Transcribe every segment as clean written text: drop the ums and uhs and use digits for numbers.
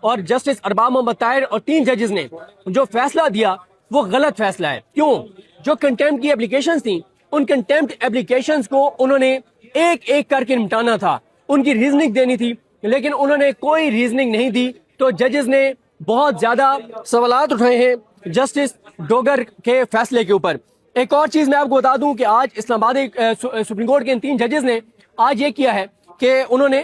اور جسٹس ارباب محمد طاہر اور 3 ججز نے جو فیصلہ دیا وہ غلط فیصلہ ہے. کیوں؟ جو کنٹیمپٹ کی اپلیکیشنز تھیں ان کنٹیمپٹ اپلیکیشنز کو انہوں نے ایک ایک کر کے نمٹانا تھا, ان کی ریزننگ دینی تھی, لیکن انہوں نے کوئی ریزننگ نہیں دی. تو ججز نے بہت زیادہ سوالات اٹھائے ہیں جسٹس ڈوگر کے فیصلے کے اوپر. ایک اور چیز میں آپ کو بتا دوں کہ آج اسلام آباد سپریم کورٹ کے ان 3 ججز نے آج یہ کیا ہے کہ انہوں نے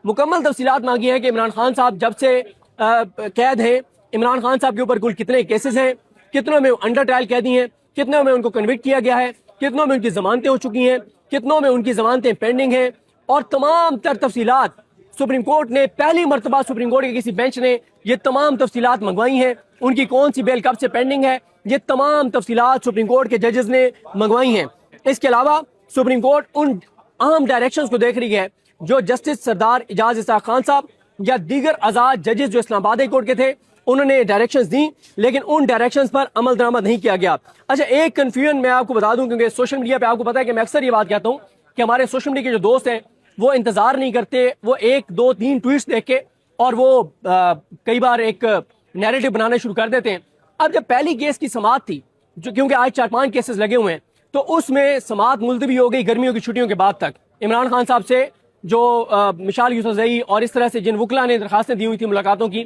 مکمل تفصیلات مانگی ہیں کہ عمران خان صاحب جب سے قید ہیں, عمران خان صاحب کے اوپر کل کتنے کیسز ہیں, کتنوں میں انڈر ٹرائل قیدی ہیں, کتنوں میں ان کو کنوکٹ کیا گیا ہے, کتنوں میں ان کی ضمانتیں ہو چکی ہیں, کتنوں میں ان کی ضمانتیں پینڈنگ ہیں, اور تمام تر تفصیلات سپریم کورٹ نے پہلی مرتبہ سپریم کورٹ کے کسی بینچ نے یہ تمام تفصیلات منگوائی ہیں. ان کی کون سی بیل کب سے پینڈنگ ہے, یہ تمام تفصیلات سپریم کورٹ کے ججز نے منگوائی ہیں. اس کے علاوہ سپریم کورٹ ان اہم ڈائریکشنز کو دیکھ رہی ہے جو جسٹس سردار اعجاز اسحاق خان صاحب یا دیگر آزاد ججز جو اسلام آباد کورٹ کے تھے انہوں نے ڈائریکشنز دیں, لیکن ان ڈائریکشنز پر عمل درآمد نہیں کیا گیا. اچھا, ایک کنفیوژن میں آپ کو بتا دوں, کیونکہ سوشل میڈیا پہ آپ کو پتا ہے کہ میں اکثر یہ بات کہتا ہوں کہ ہمارے سوشل میڈیا کے جو دوست ہیں وہ انتظار نہیں کرتے, وہ 1 2 3 ٹویٹس دیکھ کے اور وہ کئی بار ایک نیریٹو بنانا شروع کر دیتے ہیں. اب جب پہلی کیس کی سماعت تھی, جو کیونکہ آج 4-5 کیسز لگے ہوئے ہیں, تو اس میں سماعت ملتوی ہو گئی گرمیوں کی چھٹیوں کے بعد تک. عمران خان صاحب سے جو مشال یوسفزئی اور اس طرح سے جن وکلا نے درخواستیں دی ہوئی تھی ملاقاتوں کی,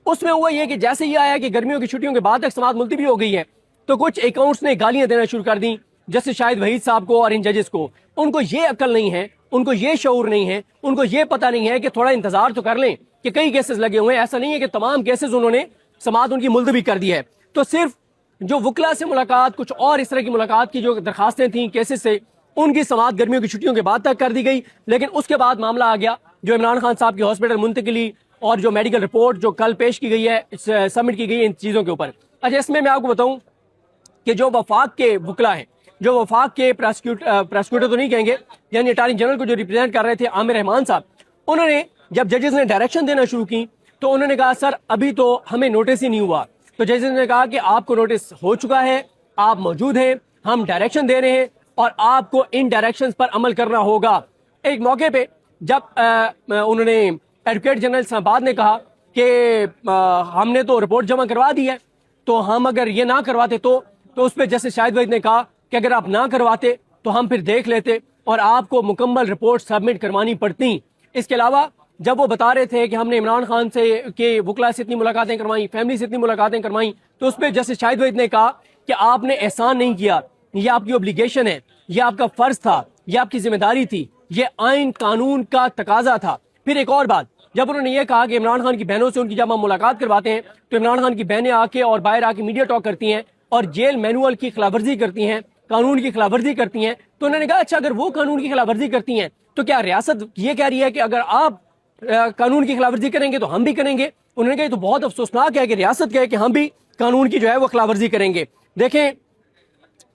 اس میں ہوا یہ کہ جیسے یہ آیا کہ گرمیوں کی چھٹیوں کے بعد تک سماعت ملتوی ہو گئی ہے, تو کچھ اکاؤنٹس نے گالیاں دینا شروع کر دیں جیسے شاہد وحید صاحب کو اور ان ججز کو. ان کو یہ عقل نہیں ہے, ان کو یہ شعور نہیں ہے, ان کو یہ پتہ نہیں ہے کہ تھوڑا انتظار تو کر لیں کہ کئی کیسز لگے ہوئے ہیں. ایسا نہیں ہے کہ تمام کیسز انہوں نے سماعت ان کی ملتوی کر دی ہے. تو صرف جو وکلا سے ملاقات, کچھ اور اس طرح کی ملاقات کی جو درخواستیں تھیں کیسز سے, ان کی سماعت گرمیوں کی چھٹیوں کے بعد تک کر دی گئی. لیکن اس کے بعد معاملہ آ گیا جو عمران خان صاحب کی ہاسپٹل منتقلی اور جو میڈیکل رپورٹ جو کل پیش کی گئی ہے, سبمٹ کی گئی ہے, ان چیزوں کے اوپر. اچھا, اس میں آپ کو بتاؤں کہ جو وفاق کے وکلا ہیں, جو وفاق کے پراسیکیوٹر تو نہیں کہیں گے, یعنی اٹارنی جنرل کو جو ریپرزینٹ کر رہے تھے عامر رحمان صاحب, انہوں نے جب ججز نے ڈائریکشن دینا شروع کی تو انہوں نے کہا سر ابھی تو ہمیں نوٹس ہی نہیں ہوا. تو ججز نے کہا کہ آپ کو نوٹس ہو چکا ہے, آپ موجود ہیں, ہم ڈائریکشن دے رہے ہیں اور آپ کو ان ڈائریکشنز پر عمل کرنا ہوگا. ایک موقع پہ جب انہوں نے ایڈوکیٹ جنرل اسلام آباد نے کہا کہ ہم نے تو رپورٹ جمع کروا دی ہے, تو ہم اگر یہ نہ کرواتے تو اس پہ جیسے شاہد وحید نے کہا کہ اگر آپ نہ کرواتے تو ہم پھر دیکھ لیتے اور آپ کو مکمل رپورٹ سبمٹ کروانی پڑتی. اس کے علاوہ جب وہ بتا رہے تھے کہ ہم نے عمران خان سے کے وکلا سے اتنی ملاقاتیں کروائیں, فیملی سے اتنی ملاقاتیں کروائیں, تو اس پہ جیسے شاہد وحید نے کہا کہ آپ نے احسان نہیں کیا, یہ آپ کی اوبلیگیشن ہے, یہ آپ کا فرض تھا, یہ آپ کی ذمہ داری تھی, یہ آئین قانون کا تقاضا تھا. پھر ایک اور بات, جب انہوں نے یہ کہا کہ عمران خان کی بہنوں سے ان کی جب ہم ملاقات کرواتے ہیں تو عمران خان کی بہنیں آ کے اور باہر آ کے میڈیا ٹاک کرتی ہیں اور جیل مینول کی خلاف ورزی کرتی ہیں, قانون کی خلاف ورزی کرتی ہیں, تو انہوں نے کہا اچھا اگر وہ قانون کی خلاف ورزی کرتی ہیں تو کیا ریاست یہ کہہ رہی ہے کہ اگر آپ قانون کی خلاف ورزی کریں گے تو ہم بھی کریں گے؟ انہوں نے کہا یہ تو بہت افسوسناک ہے کہ ریاست کہے کہ ہم بھی قانون کی جو ہے وہ خلاف ورزی کریں گے. دیکھیں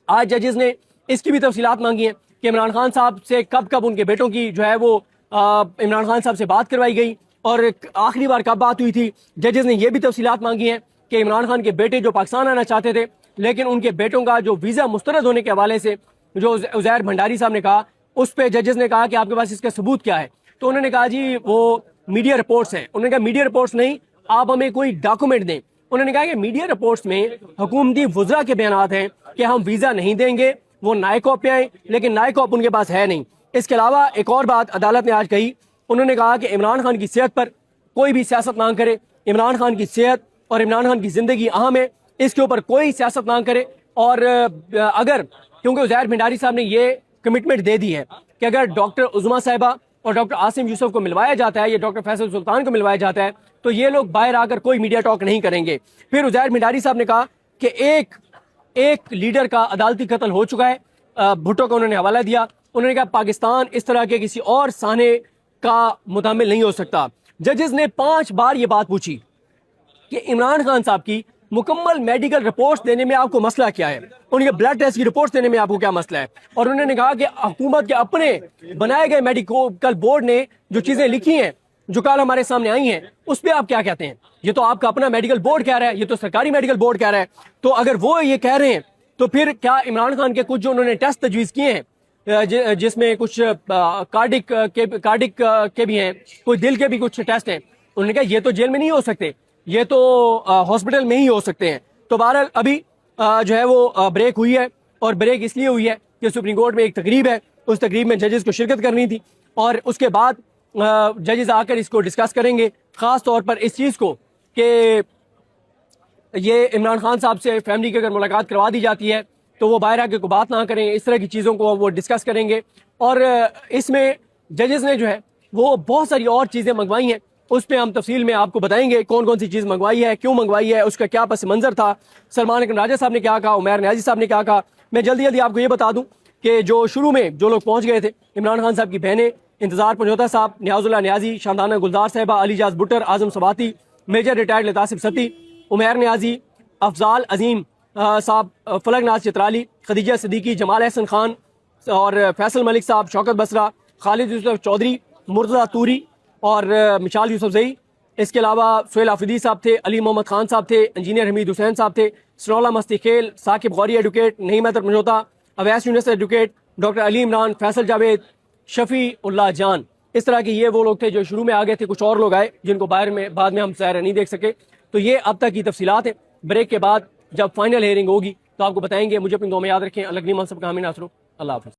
آج ججز نے اس کی بھی تفصیلات مانگی ہیں کہ عمران خان صاحب سے کب کب ان کے بیٹوں کی جو ہے وہ عمران خان صاحب سے بات کروائی گئی اور آخری بار کب بات ہوئی تھی. ججز نے یہ بھی تفصیلات مانگی ہیں کہ عمران خان کے بیٹے جو پاکستان آنا چاہتے تھے لیکن ان کے بیٹوں کا جو ویزا مسترد ہونے کے حوالے سے جو عزیر بھنڈاری صاحب نے کہا, اس پہ ججز نے کہا کہ آپ کے پاس اس کا ثبوت کیا ہے؟ تو انہوں نے کہا جی وہ میڈیا رپورٹس ہیں. انہوں نے کہا میڈیا رپورٹس نہیں, آپ ہمیں کوئی ڈاکومنٹ دیں. انہوں نے کہا کہ میڈیا رپورٹس میں حکومتی وزراء کے بیانات ہیں کہ ہم ویزا نہیں دیں گے, وہ نائے کاپ پہ آئیں, لیکن نائے کاپ ان کے پاس ہے نہیں. اس کے علاوہ ایک اور بات عدالت نے آج کہی, انہوں نے کہا کہ عمران خان کی صحت پر کوئی بھی سیاست نہ کرے. عمران خان کی صحت اور عمران خان کی زندگی اہم ہے, اس کے اوپر کوئی سیاست نہ کرے. اور اگر کیونکہ عزیر بھنڈاری صاحب نے یہ کمٹمنٹ دے دی ہے کہ اگر ڈاکٹر عظما صاحبہ اور ڈاکٹر عاصم یوسف کو ملوایا جاتا ہے یا ڈاکٹر فیصل سلطان کو ملوایا جاتا ہے تو یہ لوگ باہر آ کر کوئی میڈیا ٹاک نہیں کریں گے. پھر عزیر بھنڈاری صاحب نے کہا کہ ایک لیڈر کا عدالتی قتل ہو چکا ہے, بھٹو کا انہوں نے حوالہ دیا. انہوں نے کہا پاکستان اس طرح کے کسی اور سانے کا متحمل نہیں ہو سکتا. ججز نے 5 بار یہ بات پوچھی کہ عمران خان صاحب کی مکمل میڈیکل رپورٹس دینے میں آپ کو مسئلہ کیا ہے, ان کے بلڈ ٹیسٹ کی رپورٹس دینے میں آپ کو کیا مسئلہ ہے. اور انہوں نے کہا کہ حکومت کے اپنے بنائے گئے میڈیکل بورڈ نے جو چیزیں لکھی ہیں جو کل ہمارے سامنے آئی ہیں اس پہ آپ کیا کہتے ہیں؟ یہ تو آپ کا اپنا میڈیکل بورڈ کہہ رہا ہے, یہ تو سرکاری میڈیکل بورڈ کہہ رہا ہے. تو اگر وہ یہ کہہ رہے ہیں تو پھر کیا عمران خان کے کچھ جو انہوں نے ٹیسٹ تجویز کیے ہیں جس میں کچھ کارڈک کے بھی ہیں, کوئی دل کے بھی کچھ ٹیسٹ ہیں, انہوں نے کہا یہ تو جیل میں نہیں ہو سکتے, یہ تو ہاسپٹل میں ہی ہو سکتے ہیں. تو بہرحال ابھی جو ہے وہ بریک ہوئی ہے, اور بریک اس لیے ہوئی ہے کہ سپریم کورٹ میں ایک تقریب ہے, اس تقریب میں ججز کو شرکت کرنی تھی, اور اس کے بعد ججز آ کر اس کو ڈسکس کریں گے, خاص طور پر اس چیز کو کہ یہ عمران خان صاحب سے فیملی کی اگر ملاقات کروا دی جاتی ہے تو وہ باہر آ کے کوئی بات نہ کریں, اس طرح کی چیزوں کو وہ ڈسکس کریں گے. اور اس میں ججز نے جو ہے وہ بہت ساری اور چیزیں منگوائی ہیں, اس پہ ہم تفصیل میں آپ کو بتائیں گے کون کون سی چیز منگوائی ہے, کیوں منگوائی ہے, اس کا کیا پس منظر تھا, سلمان اکرم راجہ صاحب نے کیا کہا, عمیر نیازی صاحب نے کیا کہا. میں جلدی آپ کو یہ بتا دوں کہ جو شروع میں جو لوگ پہنچ گئے تھے, عمران خان صاحب کی بہنیں انتظار پنجوتا صاحب, نیاز اللہ نیازی, شاندانہ گلزار صاحبہ, علی جاز بٹر, اعظم سباتی, میجر ریٹائرڈ لطاسف ستی, عمیر نیازی, افضال عظیم صاحب, فلک ناز چترالی, خدیجہ صدیقی, جمال احسن خان اور فیصل ملک صاحب, شوکت بسرا, خالد یوسف چودھری, مرتضیٰ توری اور مشال یوسف زئی. اس کے علاوہ سہیل آفریدی صاحب تھے, علی محمد خان صاحب تھے, انجینئر حمید حسین صاحب تھے, سنولا مستی خیل, ثاقب غوری ایڈوکیٹ, نعیم حیدر پنجوتا, اویس یونس ایڈوکیٹ, ڈاکٹر علی عمران, فیصل جاوید, شفیع اللہ جان. اس طرح کے یہ وہ لوگ تھے جو شروع میں آ گئے تھے. کچھ اور لوگ آئے جن کو باہر میں بعد میں ہم ظاہر نہیں دیکھ سکے. تو یہ اب تک کی تفصیلات ہیں. بریک کے بعد جب فائنل ہیئرنگ ہوگی تو آپ کو بتائیں گے. مجھے اپنی دعا میں یاد رکھیں. اللہ منصب کا حامی ناصر ہوں. اللہ حافظ.